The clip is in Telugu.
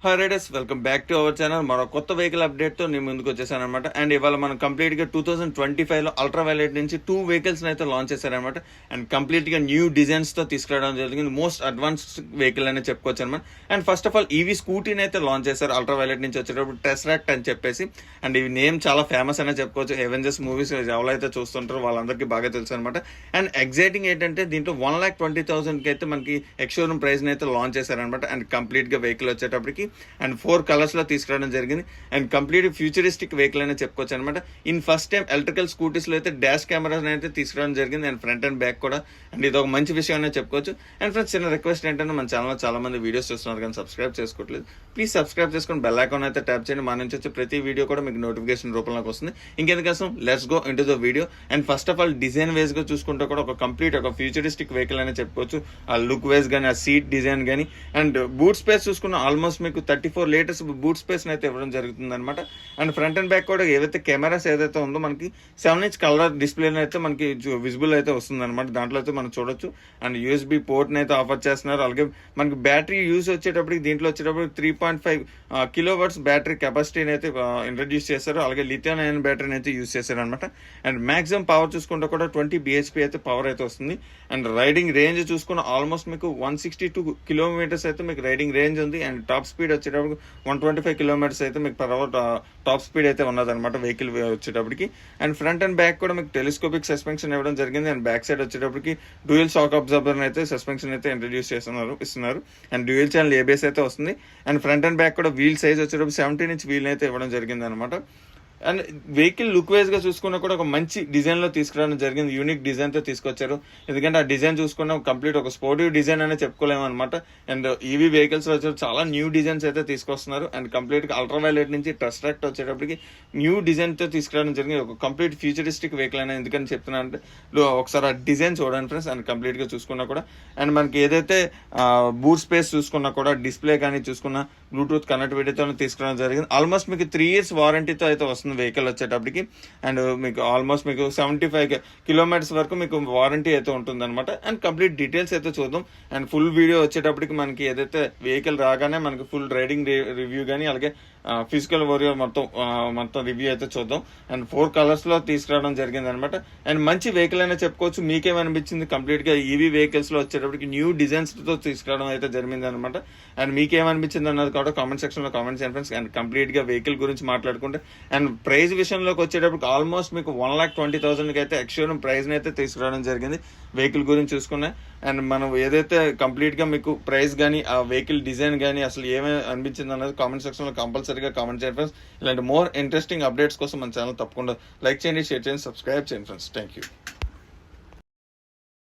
Hi riders, welcome back to our channel. మరో కొత్త వెహికల్ అప్డేట్ తో నేను ముందుకు వచ్చేసాను అనమాట. అండ్ ఇవాళ మనం కంప్లీట్ గా 2025 లో అల్ట్రా వైలెట్ నుంచి 2 వెహికల్స్ అయితే లాంచ్ చేశారనమాట. అండ్ కంప్లీట్ గా న్యూ డిజైన్స్ తో తీసుకురావడం జరిగింది. మోస్ట్ అడ్వాన్స్డ్ వెహికల్ అనే చెప్పుకోవచ్చు అనమాట. And first of all EV స్కూటీని అయితే లాంచ్ చేశారు అల్ట్రా వైలెట్ నుంచి వచ్చేటప్పుడు, టెస్రాక్ట్ అని చెప్పేసి. అండ్ ఈ నేమ్ చాలా ఫేమస్ అనే చెప్పుకోవచ్చు. ఎవెంజర్స్ మూవీస్ ఎవరైతే చూస్తుంటారో వాళ్ళందరికీ బాగా తెలుసు అనమాట. అండ్ ఎగ్జైటింగ్ ఏంటంటే దీంట్లో 1,20,000 కి అయితే మనకి ఎక్స్షోరూమ్ ప్రైస్ అయితే లాంచ్ చేశారనమాట. అండ్ కంప్లీట్ గా వెహికల్ వచ్చేటప్పటికి అండ్ 4 కలర్స్ లో తీసుకురావడం జరిగింది. అండ్ కంప్లీట్ ఫ్యూచరిస్టిక్ వెహికల్ అనే చెప్పుకోవచ్చు అనమాట. In first time electrical scooties లో అయితే డాష్ కెమెరాస్ అయితే తీసుకురావడం జరిగింది. అండ్ ఫ్రంట్ అండ్ బ్యాక్ కూడా. అండ్ ఇది ఒక మంచి విషయం అనే చెప్పుకోవచ్చు. అండ్ ఫ్రెండ్స్, చిన్న రిక్వెస్ట్ ఏంటంటే మన ఛానల్ చాలా మంది వీడియోస్ చూస్తున్నారు కానీ సబ్స్క్రైబ్ చేసుకోవట్లేదు. ప్లీజ్ సబ్స్క్రైబ్ చేసుకుని బెల్ ఐకాన్ అయితే ట్యాప్ చేయండి. మన నుంచి వచ్చే ప్రతి వీడియో కూడా మీకు నోటిఫికేషన్ రూపంలోకి వస్తుంది. ఇంకెందుకోసం let's go into the video. And first of all design wise గా చూసుకుంటే కూడా ఒక కంప్లీట్ ఒక ఫ్యూచరిస్టిక్ వెహికల్ అనే చెప్పుకోవచ్చు. ఆ లుక్ వైజ్ కానీ, ఆ సీట్ డిజైన్ కానీ, అండ్ బూట్ స్పేస్ చూసుకున్న ఆల్మోస్ట్ మీకు 34 లీటర్స్ బూట్ స్పేస్ అయితే ఇవ్వడం జరుగుతుంది అనమాట. అండ్ ఫ్రంట్ అండ్ బ్యాక్ కూడా ఏవైతే కెమెరాస్ ఏదైతే ఉందో మనకి 7-inch కలర్ డిస్ప్లే అయితే మనకి విజిబుల్ అయితే వస్తుంది అనమాట. దాంట్లో అయితే మనం చూడొచ్చు. అండ్ యూఎస్బి పోర్ట్ అయితే ఆఫర్ చేస్తున్నారు. అలాగే మనకి బ్యాటరీ యూజ్ వచ్చేటప్పటికి దీంట్లో వచ్చేటప్పుడు 3.5 కిలోవాట్స్ బ్యాటరీ కెపాసిటీని అయితే ఇంట్రడ్యూస్ చేశారు. అలాగే లిథియం అయన్ బ్యాటరీని అయితే యూజ్ చేశారు అనమాట. అండ్ మాక్సిమం పవర్ చూసుకుంటే కూడా 20 bhp అయితే పవర్ అయితే వస్తుంది. అండ్ రైడింగ్ రేంజ్ చూసుకున్న ఆల్మోస్ట్ మీకు 162 కిలోమీటర్స్ అయితే మీకు రైడింగ్ రేంజ్ ఉంది. అండ్ టాప్ స్పీడ్ వచ్చేటప్పుడు 125 కిలోమీటర్స్ అయితే మీకు పర్ అవర్ టాప్ స్పీడ్ అయితే ఉన్నదన్నమాట వెహికల్ వచ్చేటప్పటికి. అండ్ ఫ్రంట్ అండ్ బ్యాక్ కూడా మీకు టెలిస్కోపిక్ సస్పెన్షన్ ఇవ్వడం జరిగింది. అండ్ బ్యాక్ సైడ్ వచ్చేటప్పటికి డ్యూయల్ షాక్ అబ్జర్వర్ అయితే సస్పెన్షన్ అయితే ఇంట్రడ్యూస్ ఇస్తున్నారు. అండ్ డ్యూయల్ ఛానల్ ఏబిఎస్ అయితే వస్తుంది. అండ్ ఫ్రంట్ అండ్ బ్యాక్ కూడా వీల్ సైజ్ వచ్చేటప్పుడు 17-inch వీల్ అయితే ఇవ్వడం జరిగింది అనమాట. అండ్ వెహికల్ లుక్ వైజ్ గా చూసుకున్నా కూడా ఒక మంచి డిజైన్ లో తీసుకురావడం జరిగింది. యూనిక్ డిజైన్ తో తీసుకొచ్చారు. ఎందుకంటే ఆ డిజైన్ చూసుకున్నా కంప్లీట్ ఒక స్పోర్టివ్ డిజైన్ అనే చెప్పుకోలేము అనమాట. అండ్ ఈవీ వెహికల్స్ వచ్చే చాలా న్యూ డిజైన్స్ అయితే తీసుకొస్తున్నారు. అండ్ కంప్లీట్ గా అల్ట్రా వైలెట్ నుంచి టెస్రాక్ట్ వచ్చేటప్పటికి న్యూ డిజైన్ తో తీసుకురావడం జరిగింది. ఒక కంప్లీట్ ఫ్యూచరిస్టిక్ వెహికల్ అనేది ఎందుకని చెప్తున్నా అంటే ఒకసారి ఆ డిజైన్ చూడండి ఫ్రెండ్స్. అండ్ కంప్లీట్ గా చూసుకున్నా కూడా అండ్ మనకి ఏదైతే బూట్ స్పేస్ చూసుకున్నా కూడా డిస్ప్లే కానీ చూసుకున్నా బ్లూటూత్ కనెక్టివిటీతో తీసుకురావడం జరిగింది. ఆల్మోస్ట్ మీకు 3 years వారంటీతో అయితే వస్తుంది వెహికల్ వచ్చేటప్పటికి. అండ్ మీకు ఆల్మోస్ట్ మీకు 75 కిలోమీటర్స్ వరకు మీకు వారంటీ అయితే ఉంటుంది అనమాట. అండ్ కంప్లీట్ డీటెయిల్స్ అయితే చూద్దాం. అండ్ ఫుల్ వీడియో వచ్చేటప్పటికి మనకి ఏదైతే వెహికల్ రాగానే మనకి ఫుల్ రైడింగ్ రివ్యూ కానీ అలాగే ఫిజికల్ ఓరియో మొత్తం రివ్యూ అయితే చూద్దాం. అండ్ 4 కలర్స్ లో తీసుకురావడం జరిగింది అనమాట. అండ్ మంచి వెహికల్ అయినా చెప్పుకోవచ్చు. మీకేమనిపించింది కంప్లీట్ గా ఈవీ వెహికల్స్ లో వచ్చేటప్పటికి న్యూ డిజైన్స్ తో తీసుకురావడం అయితే జరిగింది అనమాట. అండ్ మీకేమనిపించింది అన్నది కూడా కామెంట్ సెక్షన్ లో కామెంట్ చేయండి ఫ్రెండ్స్. అండ్ కంప్లీట్ గా వెహికల్ గురించి మాట్లాడుకుంటే అండ్ ప్రైస్ విషయంలోకి వచ్చేటప్పటికి ఆల్మోస్ట్ మీకు 1,20,000 కి అయితే ఎక్స్షోరూమ్ ప్రైస్ అయితే తీసుకురావడం జరిగింది వెహికల్ గురించి చూసుకున్నా. అండ్ మనం ఏదైతే కంప్లీట్ గా మీకు ప్రైస్ కానీ ఆ వెహికల్ డిజైన్ కానీ అసలు ఏమేమి అనిపించింది అన్నది కామెంట్ సెక్షన్ లో కంపల్సరీగా కామెంట్ చేయండి ఫ్రెండ్స్. ఇలాంటి మోర్ ఇంట్రెస్టింగ్ అప్డేట్స్ కోసం మన ఛానల్ తప్పకుండా లైక్ చేయండి, షేర్ చేయండి, సబ్స్క్రైబ్ చేయండి ఫ్రెండ్స్. Thank you.